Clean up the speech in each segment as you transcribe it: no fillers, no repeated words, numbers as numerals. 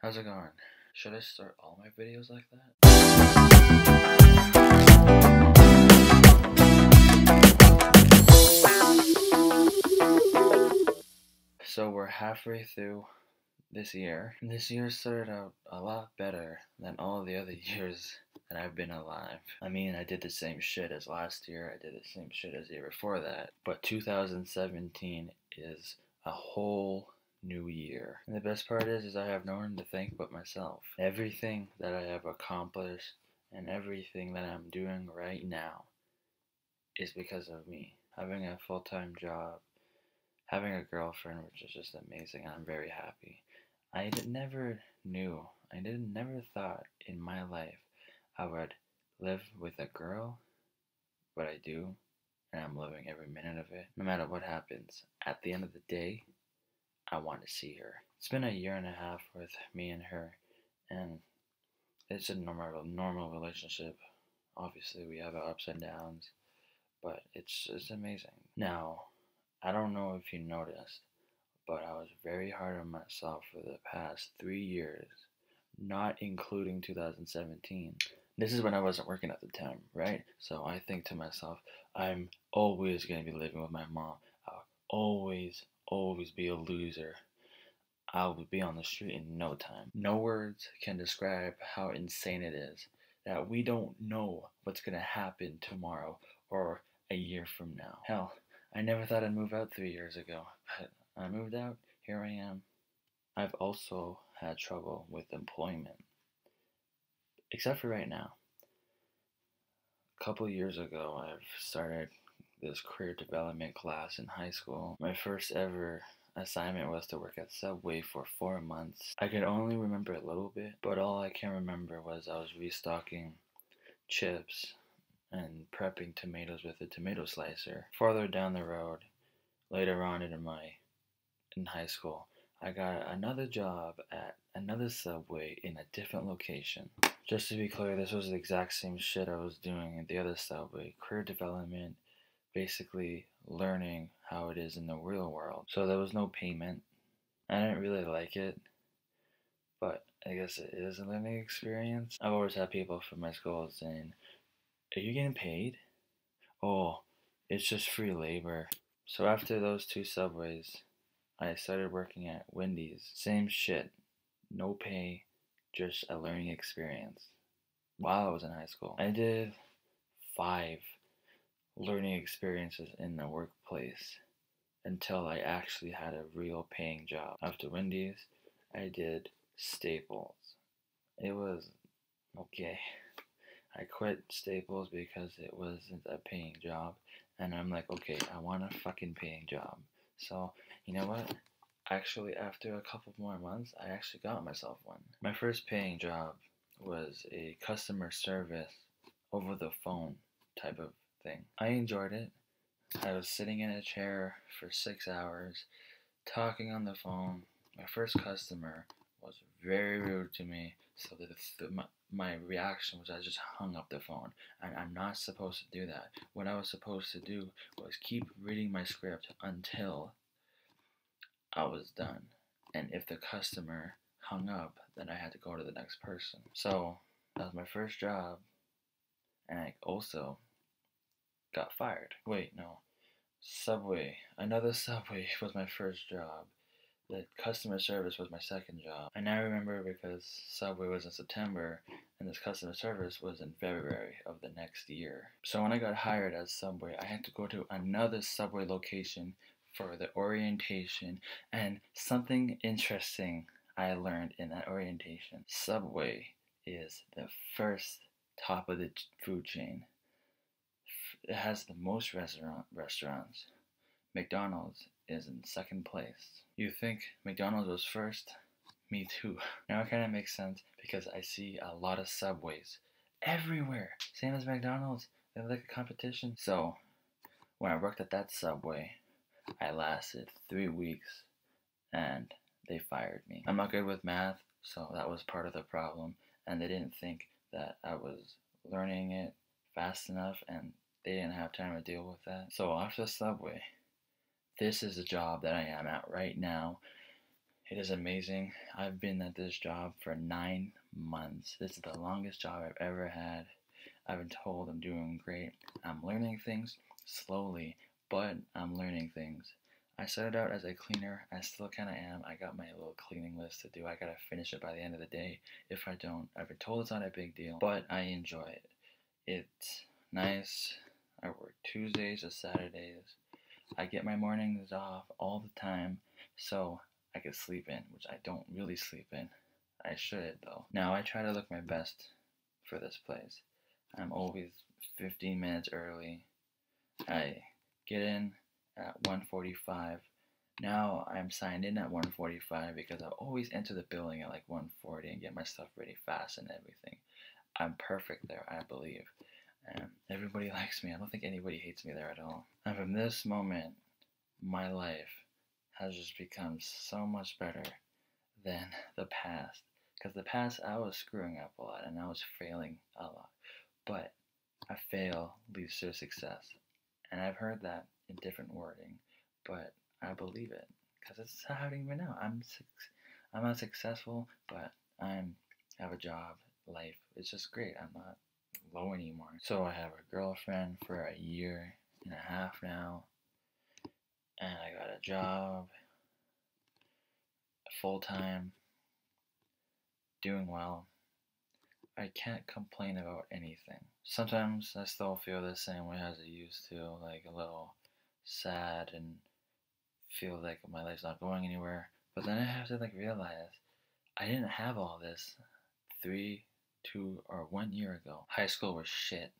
How's it going? Should I start all my videos like that? So we're halfway through this year. This year started out a lot better than all the other years that I've been alive. I mean, I did the same shit as last year. I did the same shit as the year before that. But 2017 is a whole new year. And the best part is I have no one to thank but myself. Everything that I have accomplished and everything that I'm doing right now is because of me. Having a full-time job, having a girlfriend, which is just amazing, and I'm very happy. Never knew, never thought in my life I would live with a girl, but I do, and I'm loving every minute of it. No matter what happens, at the end of the day, I want to see her. It's been a year and a half with me and her, and it's a normal relationship. Obviously, we have our ups and downs, but it's amazing. Now, I don't know if you noticed, but I was very hard on myself for the past 3 years, not including 2017. This is when I wasn't working at the time, right? So I think to myself, I'm always going to be living with my mom. I'll always be a loser. I will be on the street in no time. No words can describe how insane it is that we don't know what's going to happen tomorrow or a year from now. Hell, I never thought I'd move out 3 years ago, but I moved out, here I am. I've also had trouble with employment, except for right now. A couple years ago, I've started this career development class in high school. My first ever assignment was to work at Subway for 4 months. I could only remember a little bit, but all I can remember was I was restocking chips and prepping tomatoes with a tomato slicer. Farther down the road, later on in high school, I got another job at another Subway in a different location. Just to be clear, this was the exact same shit I was doing at the other Subway. Career development, basically learning how it is in the real world. So there was no payment. I didn't really like it, but I guess it is a learning experience. I've always had people from my school saying, "Are you getting paid?" "Oh, it's just free labor." So after those 2 Subways, I started working at Wendy's. Same shit. No pay, just a learning experience. While I was in high school, I did 5 learning experiences in the workplace until I actually had a real paying job. After Wendy's, I did Staples. It was okay. I quit Staples because it wasn't a paying job, and I'm like, okay, I want a fucking paying job. So, you know what? Actually, after a couple more months, I actually got myself one. My first paying job was a customer service over the phone type of thing. I enjoyed it. I was sitting in a chair for 6 hours, talking on the phone. My first customer was very rude to me, so my reaction was I just hung up the phone. And I'm not supposed to do that. What I was supposed to do was keep reading my script until I was done. And if the customer hung up, then I had to go to the next person. So that was my first job, and I also got fired. Wait, no. Subway. Another Subway was my first job. The customer service was my second job. I now remember because Subway was in September and this customer service was in February of the next year. So when I got hired as Subway, I had to go to another Subway location for the orientation, and something interesting I learned in that orientation. Subway is the first top of the food chain. It has the most restaurants. McDonald's is in second place. You think McDonald's was first? Me too. Now it kind of makes sense because I see a lot of Subways everywhere. Same as McDonald's. They're like a competition. So when I worked at that Subway, I lasted 3 weeks and they fired me. I'm not good with math, so that was part of the problem. And they didn't think that I was learning it fast enough, and they didn't have time to deal with that. So after Subway, this is the job that I am at right now. It is amazing. I've been at this job for 9 months. This is the longest job I've ever had. I've been told I'm doing great. I'm learning things slowly, but I'm learning things. I started out as a cleaner. I still kind of am. I got my little cleaning list to do. I gotta finish it by the end of the day. If I don't, I've been told it's not a big deal, but I enjoy it. It's nice. I work Tuesdays to Saturdays. I get my mornings off all the time, so I can sleep in, which I don't really sleep in. I should, though. Now, I try to look my best for this place. I'm always 15 minutes early. I get in at 1:45. Now I'm signed in at 1:45 because I always enter the building at like 1:40 and get my stuff ready fast and everything. I'm perfect there, I believe. And everybody likes me. I don't think anybody hates me there at all. And from this moment, my life has just become so much better than the past. Because the past, I was screwing up a lot and I was failing a lot. But a fail leads to success. And I've heard that in different wording, but I believe it because it's happening right now. I'm not successful, but I have a job, life. It's just great. I'm not low anymore. So I have a girlfriend for a year and a half now, and I got a job, full time, doing well. I can't complain about anything. Sometimes I still feel the same way as I used to, like a little sad and feel like my life's not going anywhere. But then I have to like realize I didn't have all this 3, 2, or 1 year ago. High school was shit.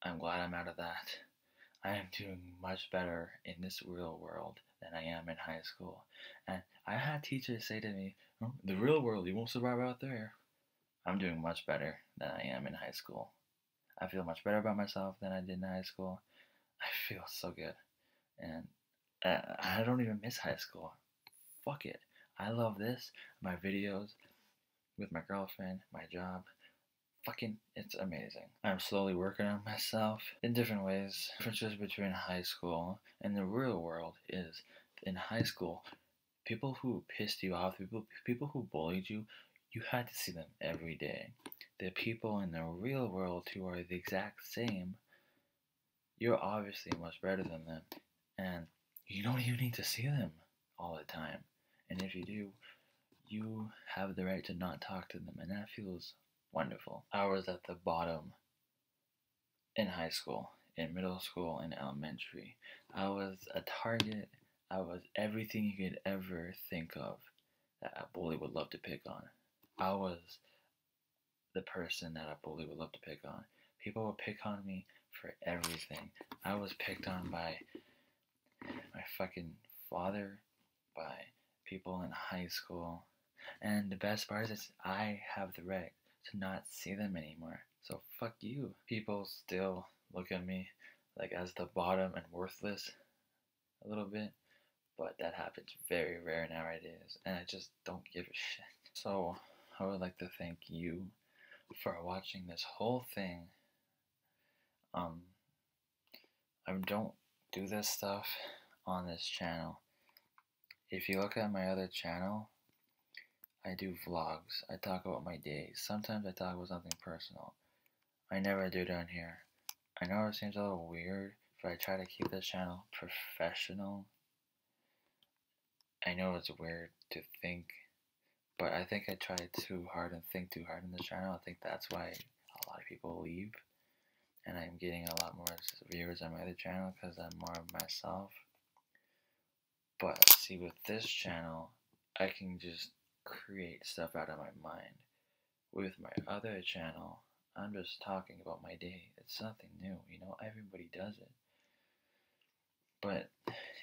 I'm glad I'm out of that. I am doing much better in this real world than I am in high school. And I had teachers say to me, oh, the real world, you won't survive out there. I'm doing much better than I am in high school. I feel much better about myself than I did in high school. I feel so good. And I don't even miss high school. Fuck it. I love this, my videos with my girlfriend, my job. Fucking, it's amazing. I'm slowly working on myself in different ways. Differences between high school and the real world is in high school, people who pissed you off, people who bullied you, you had to see them every day. The people in the real world who are the exact same, you're obviously much better than them. And you don't even need to see them all the time. And if you do, you have the right to not talk to them. And that feels wonderful. I was at the bottom in high school, in middle school, and elementary. I was a target. I was everything you could ever think of that a bully would love to pick on. I was the person that a bully would love to pick on. People would pick on me for everything. I was picked on by my fucking father, by people in high school. And the best part is I have the right to not see them anymore. So fuck you. People still look at me like as the bottom and worthless a little bit, but that happens very rare nowadays, and I just don't give a shit. So I would like to thank you for watching this whole thing. I don't do this stuff on this channel. If you look at my other channel, I do vlogs. I talk about my days. Sometimes I talk about something personal. I never do down here. I know it seems a little weird, but I try to keep this channel professional. I know it's weird to think, but I think I try too hard and think too hard on this channel. I think that's why a lot of people leave. And I'm getting a lot more viewers on my other channel because I'm more of myself. But see, with this channel, I can just create stuff out of my mind. With my other channel, I'm just talking about my day. It's nothing new, you know, everybody does it. But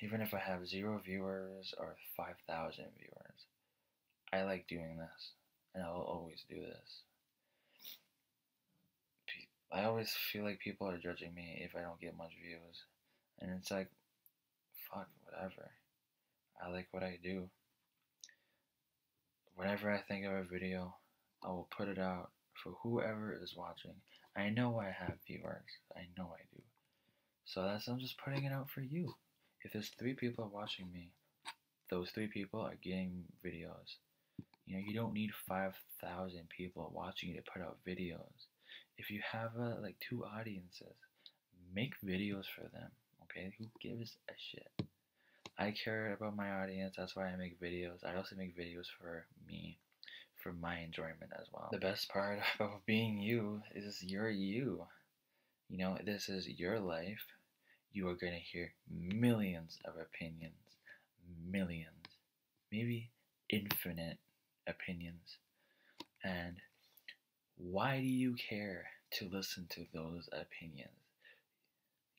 even if I have 0 viewers or 5,000 viewers, I like doing this, and I will always do this. I always feel like people are judging me if I don't get much views, and it's like, fuck, whatever. I like what I do. Whenever I think of a video, I will put it out for whoever is watching. I know I have viewers. I know I do. So I'm just putting it out for you. If there's 3 people watching me, those 3 people are getting videos. You know, you don't need 5,000 people watching you to put out videos. If you have like 2 audiences, make videos for them. Okay, who gives a shit? I care about my audience. That's why I make videos. I also make videos for me, for my enjoyment as well. The best part about being you is you're you. You know, this is your life. You are going to hear millions of opinions, millions, maybe infinite opinions. And why do you care to listen to those opinions?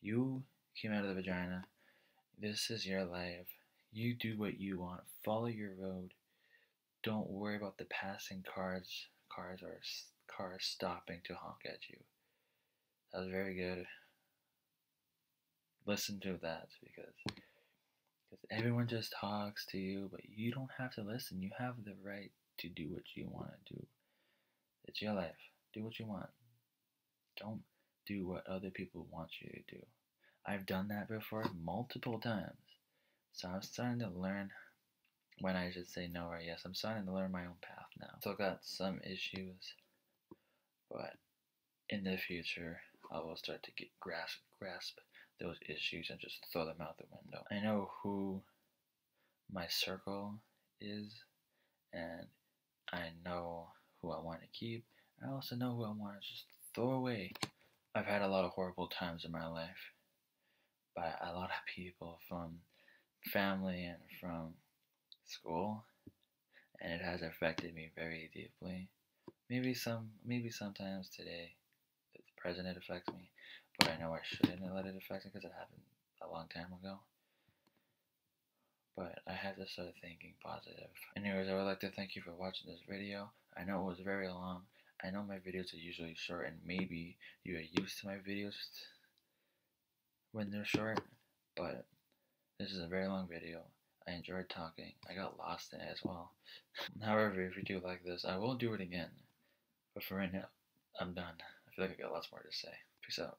You came out of the vagina. This is your life. You do what you want. Follow your road. Don't worry about the passing cars or cars stopping to honk at you. That was very good. Listen to that because everyone just talks to you, but you don't have to listen. You have the right to do what you want to do. It's your life. Do what you want. Don't do what other people want you to do. I've done that before multiple times. So I'm starting to learn when I should say no or yes. I'm starting to learn my own path now. Still got some issues, but in the future, I will start to grasp those issues and just throw them out the window. I know who my circle is, and I know who I want to keep. I also know who I want to just throw away. I've had a lot of horrible times in my life by a lot of people from family and from school, and it has affected me very deeply. Maybe sometimes today the present it affects me, but I know I shouldn't let it affect me because it happened a long time ago. But I have to start thinking positive. Anyways, I would like to thank you for watching this video. I know it was very long. I know my videos are usually short, and maybe you are used to my videos when they're short, but this is a very long video. I enjoyed talking. I got lost in it as well. However, if you do like this, I will do it again. But for right now, I'm done. I feel like I got lots more to say. Peace out.